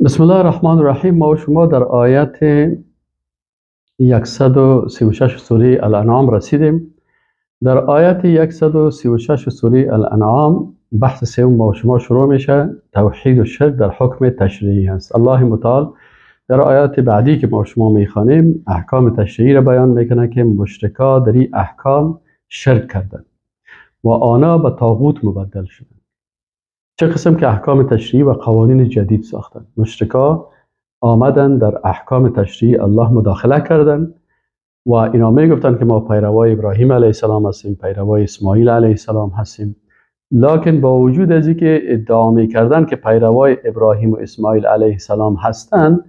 بسم الله الرحمن الرحیم. ما و شما در آیت 136 سوره الانعام رسیدیم. در آیت 136 سوره الانعام بحث سوم ما و شما شروع میشه. توحید و شرک در حکم تشریعی هست. الله متعال در آیات بعدی که ما و شما میخوانیم احکام تشریعی را بیان میکنه که مشرکا در این احکام شرک کردند و آنها به طاغوت مبدل شدند. چه قسم که احکام تشریعی و قوانین جدید ساختند. مشرکا آمدن در احکام تشریعی الله مداخله کردند و اینا میگفتند که ما پیروای ابراهیم علیه السلام هستیم، پیروای اسماعیل علیه السلام هستیم. لکن با وجود از اینکه ادعا میکردند که پیروای ابراهیم و اسماعیل علیه السلام هستند،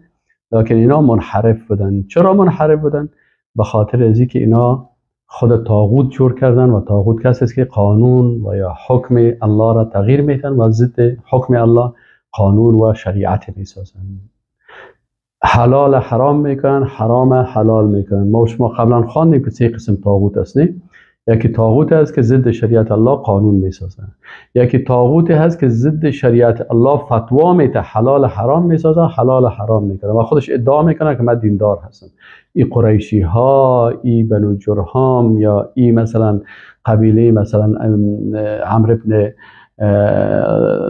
لکن اینا منحرف بودند. چرا منحرف بودند؟ به خاطر از اینکه اینا خود طاغوت جور کردن و طاغوت کسی است که قانون و یا حکم الله را تغییر میتن و ضد حکم الله قانون و شریعت میسازن. حلال حرام میکنن، حرام حلال میکنن. ما و شما قبلا خواندیم که سه قسم طاغوت است. یکی طاغوت است که ضد شریعت الله قانون میسازن. یکی طاغوت هست که ضد شریعت الله فتوا میده، حلال حرام میسازن، حلال حرام میکنه و خودش ادعا میکنه که من دیندار هستم. ای قریشی ها، ای بنو جرهام، یا ای مثلا قبیله مثلا عمرو بن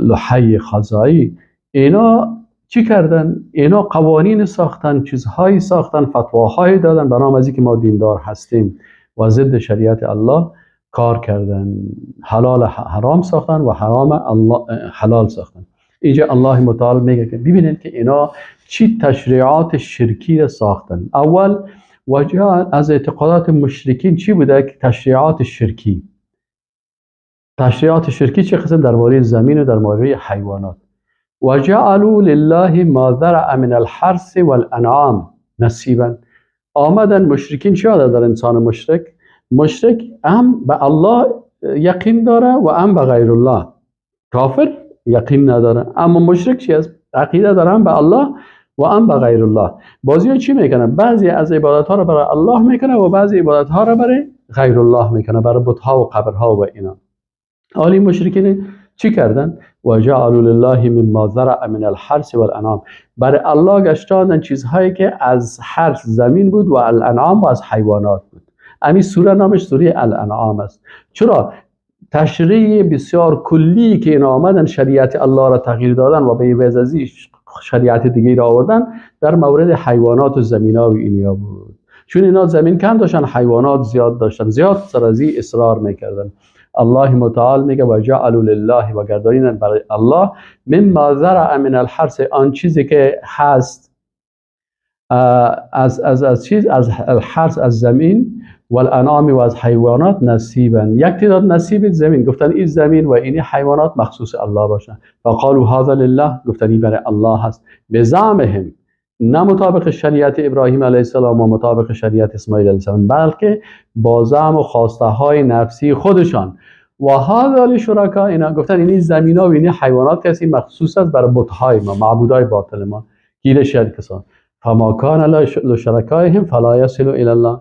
لحی خزاعی، اینا چی کردن؟ اینا قوانین ساختن، چیزهایی ساختن، فتواهایی دادن به نام از اینکه ما دیندار هستیم و ضد شریعت الله کار کردن. حلال حرام ساختن و حرام الله حلال ساختن. اینجا الله متعال میگه که ببینید که اینا چی تشریعات شرکی را ساختن. اول وجه از اعتقادات مشرکین چی بوده؟ که تشریعات شرکی چه قسم؟ درباره زمین و درباره حیوانات. وجعلوا لله ما ذرأ من الحرث والانعام نصیبا. آمدن مشرکین چی داره در انسان مشرک هم به الله یقین داره و هم به غیر الله. کافر یقین نداره، اما مشرک چی است؟ عقیده داره هم به الله و هم به غیر الله. بعضیا چی میکنه؟ بعضی از عبادت ها رو برای الله میکنه و بعضی عبادت ها رو برای غیر الله میکنه، برای بت ها و قبر ها و اینا. حالی مشرکین چی کردن؟ و جعلوا لله مما ذرأ من الحرث والانعام. برای الله گشتاندن چیزهایی که از حرث زمین بود و الانعام و از حیوانات بود. همین سوره نامش سوره الانعام است. چرا؟ تشریع بسیار کلی که اینا آمدن شریعت الله را تغییر دادن و به عوض از شریعت دیگه را آوردن در مورد حیوانات و زمینا و اینیا بود. چون اینا زمین کم داشتن، حیوانات زیاد داشتن، زیاد سر از این اصرار میکردن. الله متعال میگه و جعلوا لله و گردانیدن برای الله مما ذرأ من الحرث، آن چیزی که هست از چیز، از الحرث از زمین، و الانعام و از حیوانات نصیبا، یک تعداد نصیب زمین. گفتن این زمین و این حیوانات مخصوص الله باشن. فقالوا هذا لله، گفتن این برای الله هست. بزعمهم، نه مطابق شریعت ابراهیم علیه السلام و مطابق شریعت اسماعیل علیه السلام، بلکه با زعم و خواسته های نفسی خودشان. و هذا لشرکا، اینا گفتن این زمینا و این حیوانات کسی مخصوص است برای بت های ما، معبودای باطل ما، گیر شرک کسان. فما کان لشرکائهم فلا یصل الی الله.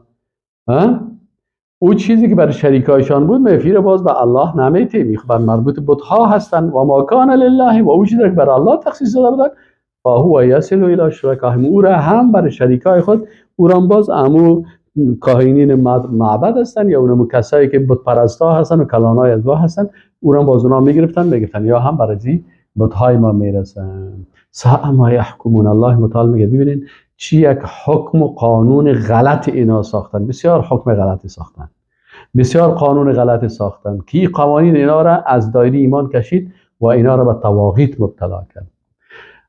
او چیزی که برای شریکایشان بود مفیر باز به الله نمیته، میخواد مربوط بت ها هستن. و ما کان لله، و او چیزی که برای الله تخصیص داده بودن فهو یصل الی شرکائهم، او را هم برای شریکای خود، او را باز امو کاهنین معبد هستن یا اونم کسایی که بت پرستا هستن و کلانای از دعا هستن، او را باز اونا میگرفتن یا هم برای بت های ما میرسن. ساء ما یحکمون. الله متعال میگه ببینین چی یک حکم و قانون غلط اینا ساختن. بسیار حکم غلطی ساختن، بسیار قانون غلطی ساختن که قوانین اینا را از دایره ایمان کشید و اینا را به طواغیت مبتلا کرد.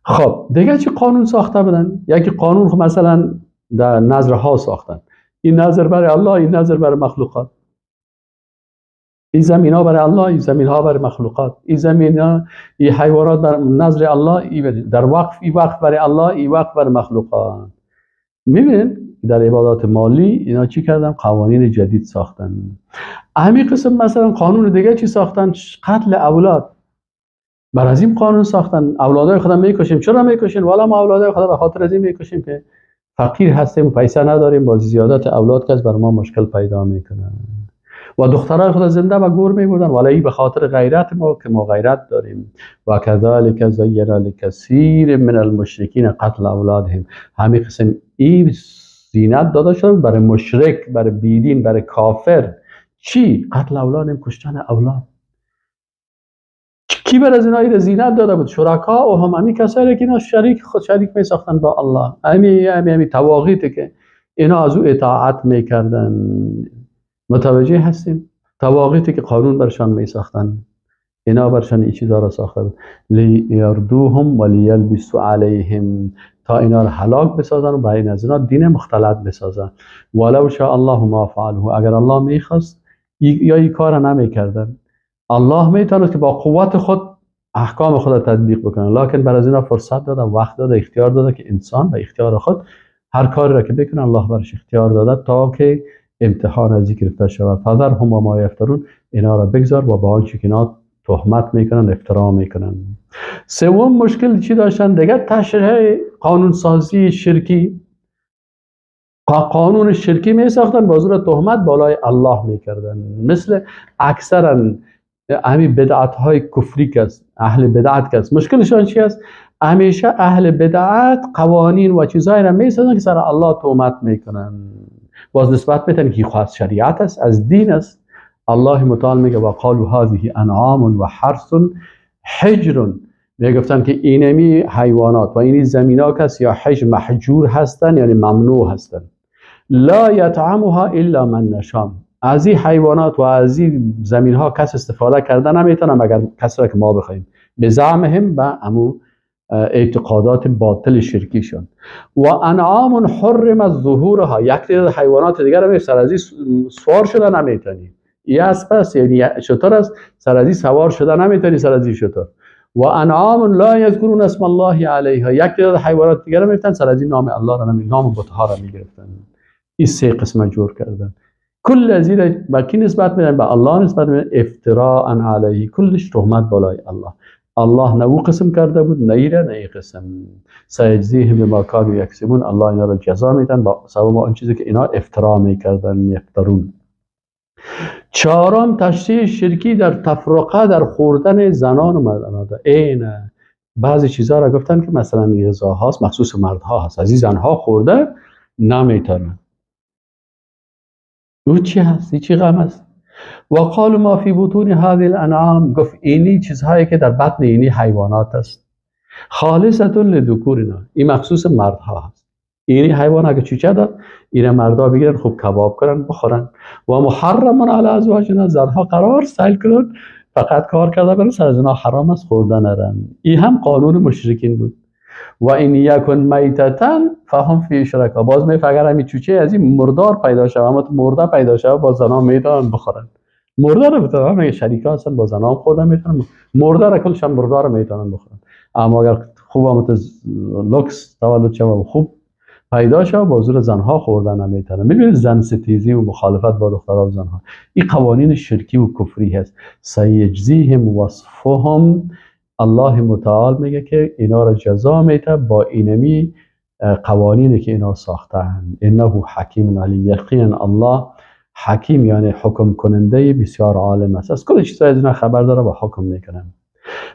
خب دیگه چی قانون ساخته بودن؟ یکی قانون خب مثلا در نظرها ساختن. این نظر برای الله، این نظر برای مخلوقات. این زمین ها برای الله، این زمین ها برای مخلوقات. این زمین ها، این حیوانات برای نظر الله، این در وقف، این وقت برای الله، این وقت برای مخلوقات. میبینید در عبادات مالی اینا چی کردن؟ قوانین جدید ساختن. همین قسم مثلا قانون دیگه چی ساختن؟ قتل اولاد. بر از این قانون ساختن اولادای خودم میکشیم. چرا میکشیم؟ والا ما اولادای خودم به خاطر از این میکشیم که فقیر هستیم، پیسه نداریم، با زیادت اولاد کس بر ما مشکل پیدا میکنه. و دخترای خود زنده و گور میبردن، ولی به خاطر غیرت ما که ما غیرت داریم. و کذالک زین لکثیر من المشرکین قتل اولادهم. همین قسم این زینت داده شد برای مشرک، برای بیدین، برای کافر. چی؟ قتل اولادهم، کشتن اولاد. کی بر از اینا این زینت داده بود؟ شرکا و همین کسایی که اینا شریک می ساختن با الله. همین تواغیتی که اینا از او اطاعت میکردن. متوجه هستیم؟ تواغیتی که قانون برشان می ساختن، اینا برشان این چیزا را ساختن. لیردوهم و لیلبسوا علیهم، تا اینا را هلاک بسازن و برای از اینا دین مختلط بسازن. ولو شاء الله ما فعله، اگر الله میخواست یا این کار نمیکردن. الله میتونه که با قوت خود احکام خود تطبیق بکنه، لکن برای از اینا فرصت داده، وقت داده، اختیار داده که انسان به اختیار خود هر کاری را که بکنه الله برش اختیار داده تا که امتحان از گرفته شود. فذرهم و ما یفترون، اینا را بگذار و با آنچه که اینا تهمت میکنن، افترا میکنن. سوم مشکل چی داشتن دیگه؟ تشریح قانون سازی شرکی. قانون شرکی می ساختن، با زور تهمت بالای الله میکردن. مثل اکثرا همین بدعت های کفری کس، اهل بدعت کس، مشکلشان چی است؟ همیشه اهل بدعت قوانین و چیزایی را می سازن که سر الله تهمت میکنن، باز نسبت میتن که خاص شریعت است، از دین است. الله متعال میگه و قالوا هذه انعام و حرث حجر، میگفتن که اینمی حیوانات و اینی زمینا کس یا حج محجور هستن، یعنی ممنوع هستن. لا یطعمها الا من نشاء، از این حیوانات و از این زمین ها کس استفاده کردن نمیتونه مگر کسی را که ما بخوایم، به زعمهم و امو اعتقادات باطل شرکیشون. و انعام حرم ظهورها، یک تعداد حیوانات دیگر هم سر از این سوار شده نمیتونی. یه اسب یعنی شتر است، سر از این سوار شده نمیتونی، سر از این شتر. و انعام لا یذکرون اسم الله علیها، یک تعداد حیوانات دیگر هم میتونن سر از این نام الله را نام بت‌ها را میگرفتن. این سه قسم جور کردن. کل از این با کی نسبت میدن؟ به الله نسبت میدن، افتراء علیه، کلش تهمت بالای الله. الله نه او قسم کرده بود، نه ایره نه ای قسم. سیجزیهم بما کانوا یکسبون، الله اینا را جزا میدن با سبب آن چیزی که اینا افترا میکردن، یفترون. چهارم تشریح شرکی در تفرقه، در خوردن زنان و مردان. این بعضی چیزها را گفتن که مثلا غذا هاست مخصوص مردها هست، از این زنها خورده نمیتونه. او چی هست؟ چی غم است؟ و قالوا ما فی بطون هذه الانعام، گفت اینی چیزهایی که در بطن اینی حیوانات است، خالصة لذکورنا، این مخصوص مردها هست. اینی حیوان اگه چوچه داد، این مردا بگیرن خوب کباب کنن بخورن. و محرم علی ازواجنا، زنها قرار سیل کنن فقط کار کرده برن، سر زنا حرام است خوردن نرن. این هم قانون مشرکین بود. و این یکن میتتا فهم فی شرکا، باز می اگر همین چوچه از این مردار پیدا شد، اما مرده پیدا شد، با زنا میتونن بخورن. مرده رو بتونن، همه شریکا هستن با زنا خوردن میتونن، مرده رو کلشان مرده رو میتونن بخورن. اما اگر خوب آمد لوکس تولد شد و خوب پیدا شد، با زور زنها خوردن نمیتونن. میبینید زن ستیزی و مخالفت با دخترها و زنها، این قوانین شرکی و کفری هست. سیجزیهم وصفهم، الله متعال میگه که اینا را جزا میده با اینمی قوانینی که اینا ساختن. انه حکیم علیم، یقینا الله حکیم یعنی حکم کننده بسیار عالم است، از کل چیزای از اینا خبر داره و حکم میکنه.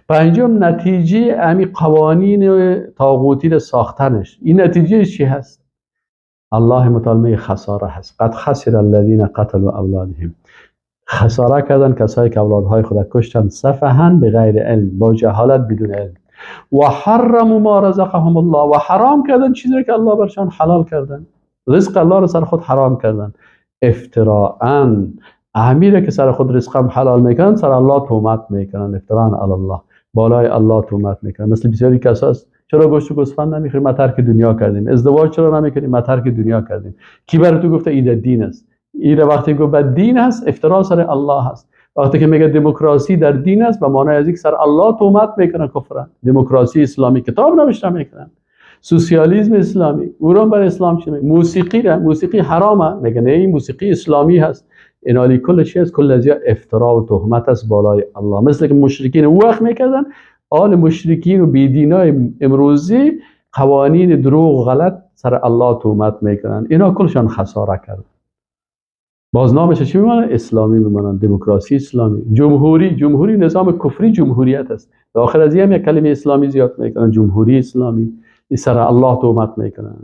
پنجم نتیجه امی قوانین طاغوتی ساختنش، این نتیجه چی هست؟ الله متعال میگه خساره هست. قد خسر الذين قتلوا اولادهم، خساره کردن کسایی که اولادهای خود کشتن سفها بغیر علم، با جهالت بدون علم. و حرموا ما رزقهم الله، و حرام کردن چیزی که الله برشان حلال کردن، رزق الله رو سر خود حرام کردن. افتراء، امیره که سر خود رزقم حلال میکنن سر الله تهمت میکنن، افتراء علی الله، بالای الله تهمت میکنن. مثل بسیاری کسا است، چرا گوشت و گوسفند نمیخوریم؟ ما ترک دنیا کردیم. ازدواج چرا نمیکنیم؟ ما ترک دنیا کردیم. کی برای تو گفته این دین است؟ این وقتی گفت دین است، افترا سر الله است. وقتی که میگه دموکراسی در دین است، به معنای از اینکه سر الله تهمت میکنه کفر. دموکراسی اسلامی کتاب نوشته میکنن، سوسیالیسم اسلامی، اوران بر اسلام چی میگه؟ موسیقی حرامه، میگه نه این موسیقی اسلامی هست. اینالی کل چیز از کل ازیا افترا و تهمت است بالای الله. مثل که مشرکین او وقت میکردن، آل مشرکین و بیدینای امروزی قوانین دروغ غلط سر الله تهمت میکنن. اینا کلشان خساره کرد. باز نامش چی میمانه؟ اسلامی میمانن، دموکراسی اسلامی. جمهوری نظام کفری جمهوریت است. داخل از هم یک کلمه اسلامی زیاد میکنن، جمهوری اسلامی. این سر الله تهمت میکنن،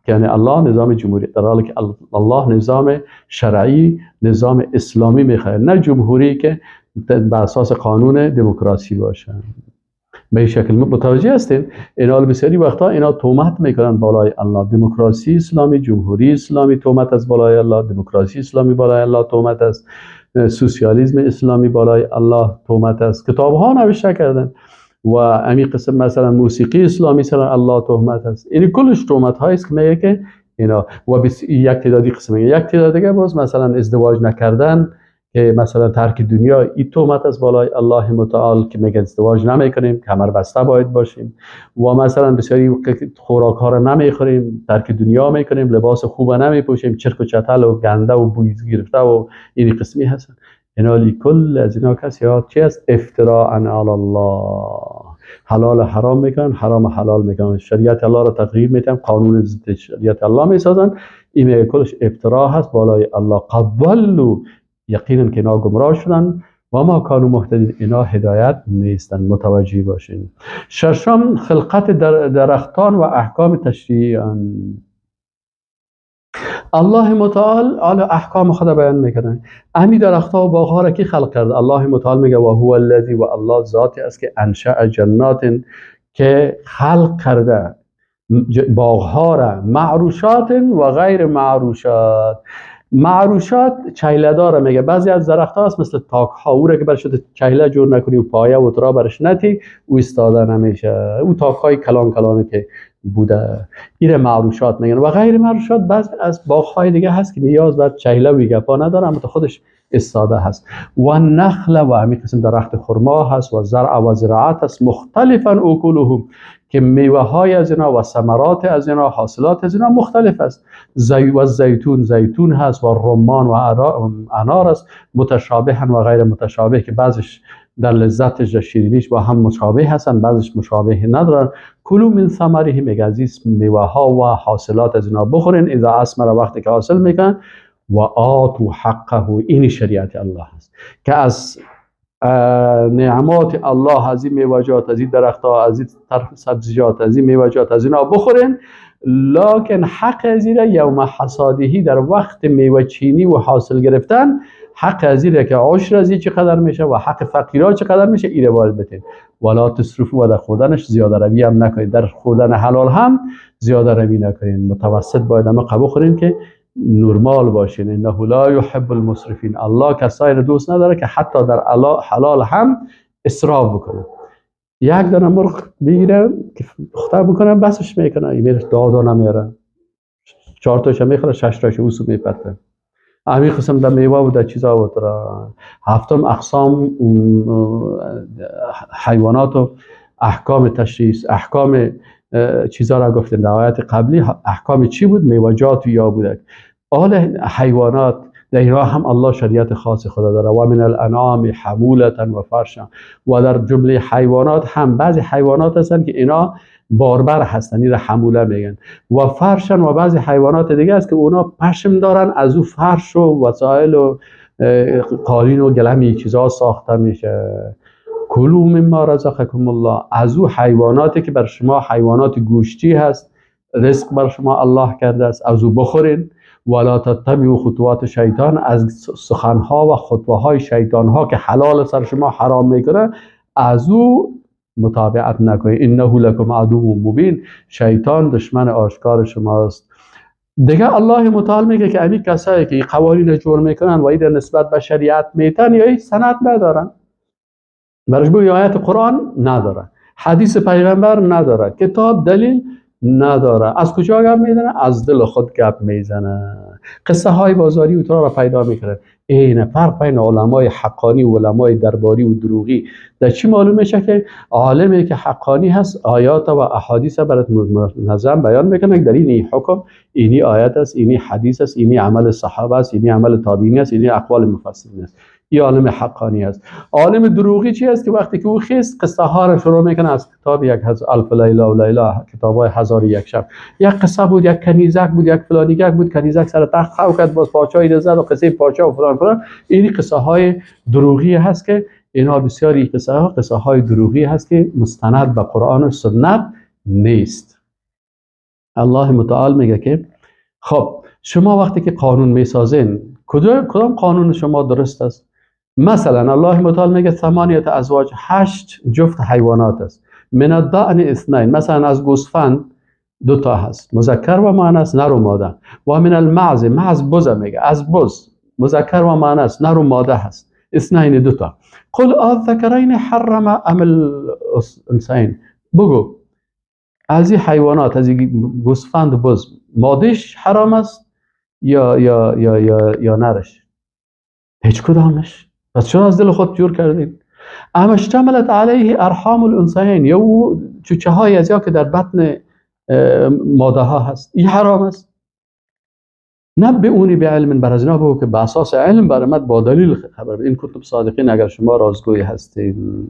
یعنی الله نظام جمهوری، در حالی که الله نظام شرعی، نظام اسلامی میخواد، نه جمهوری که بر اساس قانون دموکراسی باشه. به این شکل متوجه هستین؟ اینا بسیاری وقتا اینا تهمت میکنن بالای الله، دموکراسی اسلامی، جمهوری اسلامی تهمت از بالای الله، دموکراسی اسلامی بالای الله تهمت است، سوسیالیسم اسلامی بالای الله تهمت است. کتاب ها نوشته کردن و همین قسم مثلا موسیقی اسلامی سر الله تهمت است. این کلش تهمت هایی است که میگه که اینا و یک تعدادی قسم میگه. یک تعداد دیگه باز مثلا ازدواج نکردن که مثلا ترک دنیا، این تهمت از بالای الله متعال که میگه ازدواج نمیکنیم، کمر بسته باید باشیم و مثلا بسیاری خوراک ها رو نمیخوریم، ترک دنیا میکنیم، لباس خوب نمیپوشیم، چرک و چتل و گنده و بوی گرفته و این قسمی هستن. اینا کل از اینا کسی ها چی است؟ افتراء علی الله. حلال حرام میکنن، حرام حلال میکنن، شریعت الله رو تغییر میدن، قانون ضد شریعت الله میسازن. این کلش افترا هست بالای الله. قد ضلوا، یقینا که اینا گمراه شدن و ما کانوا مهتدین، اینا هدایت نیستن. متوجه باشین. ششم، خلقت درختان و احکام تشریعی. الله متعال احکام خدا بیان میکنه. همین درختها و باغها را کی خلق کرده؟ الله متعال میگه و هو الذی، و الله ذاتی است که انشأ جنات، که خلق کرده باغها را، معروشات و غیر معروشات. معروشات چیله داره میگه. بعضی از درخت ها هست مثل تاک ها، او را که برش چیله جور نکنی و پایه و ترا برش نتی، او استاده نمیشه. او تاک های کلان کلانه که بوده، این معروشات میگن. و غیر معروشات بعضی از باغ های دیگه هست که نیاز به چیله و گپا نداره، اما خودش استاده هست. و نخل، و همین قسم درخت خرما هست، و زرع و زراعت هست، مختلفا اکلهم، که میوه های از اینا و ثمرات از اینا، حاصلات از اینا مختلف است. و زیتون هست، و رمان و انار است، متشابه و غیر متشابه، که بعضش در لذتش و شیرینیش با هم مشابه هستن، بعضش مشابه ندارن. کلوا من ثمره، میگه از میوه ها و حاصلات از اینا بخورین، اذا اثمر، وقتی که حاصل میکنن، و آتوا حقه. این شریعت الله است که از نعمات الله، از این میوه‌جات، از این درخت‌ها، از این سبزیجات، از این میوه‌جات، از اینا بخورین، لکن حق از این یوم حصادهی، در وقت میوه چینی و حاصل گرفتن، حق از این که عشر از این چقدر میشه و حق فقیرها چقدر میشه، این رو باید بدین. ولا تسرفوا، و در خوردنش زیاده روی هم نکنید، در خوردن حلال هم زیاده روی نکنید، متوسط باید اما قبول کنین که نرمال باشین. انه لا يحب المسرفین، الله کسایی رو دوست نداره که حتی در حلال هم اسراف بکنه. یک دانه مرغ بگیره که دختر بکنه بسش میکنه، این میره دادا نمیاره، 4 تاشو میخوره، 6 تاشو اوسو میپرته. همین قسم در میوه و در چیزا و در هفتم اقسام حیوانات و احکام تشریع، احکام چیزا را گفتیم در آیات قبلی. احکام چی بود؟ میوه‌جات یا بوده. آل حیوانات در اینها هم الله شریعت خاص خدا داره. و من الانعام حمولة و فرشا، و در جمله حیوانات هم بعضی حیوانات هستن که اینا باربر هستن، این را حموله میگن. و فرشن، و بعضی حیوانات دیگه است که اونا پشم دارن، از او فرش و وسایل و قالین و گلمی چیزا ساخته میشه. کلوا مما رزقکم الله، از او حیواناتی که بر شما حیوانات گوشتی هست، رزق بر شما الله کرده است، از او بخورین. ولا تتبعوا خطوات شیطان، از سخنها و خطوهای شیطانها که حلال سر شما حرام میکنه، از او متابعت نکنید. انه لکم عدو مبین، شیطان دشمن آشکار شماست. دیگه الله متعال میگه که همین کسایی که قوانین جور میکنن و این نسبت به شریعت میتن یا هیچ سند ندارن، برش بگوی آیت قرآن نداره، حدیث پیغمبر نداره، کتاب دلیل نداره، از کجا گپ میزنه؟ از دل خود گپ میزنه، قصه های بازاری و را پیدا میکنه. این فرق بین علمای حقانی و علمای درباری و دروغی در چی معلوم میشه؟ که عالمی که حقانی هست آیات و احادیث برات منظم بیان میکنه، در این حکم، اینی آیت است، اینی حدیث است، اینی عمل صحابه است، اینی عمل تابعین است، اینی اقوال مفسرین است. این عالم حقانی است. عالم دروغی چی است که وقتی که او خیست قصه ها را شروع میکنه از کتاب یک الف لیله و لیله، کتاب های 1001 شب. یک قصه بود، یک کنیزک بود، یک فلانیک بود، کنیزک سر تخت خو کرد، باز پادشاهی را زد و قصه پادشاه و فلان فلان. این قصه های دروغی هست که اینا بسیاری قصه های دروغی هست که مستند به قرآن و سنت نیست. الله متعال میگه که خب شما وقتی که قانون میسازین کدام قانون شما درست است؟ مثلا الله متعال میگه 8 ازواج، 8 جفت حیوانات است. من الضأن 2، مثلا از گوسفند 2 تا هست، مذکر و مؤنث، نر و ماده. و من المعز، معز بز میگه، از بز مذکر و مؤنث، نر و ماده هست، 2، 2 تا. قل الذکرین حرم ام الانثیین، بگو از این حیوانات، از این گوسفند و بز، مادهش حرام است یا نرش؟ هیچ کدامش. پس چرا از دل خود جور کردید؟ اما اشتملت علیه ارحام الانثیین، یا او چوچه های از یا که در بطن ماده ها هست، این حرام است. نبئونی بعلم، بر از اینا بگو که به اساس علم برآمد با دلیل خبر. این کتب صادقین اگر شما رازگوی هستید.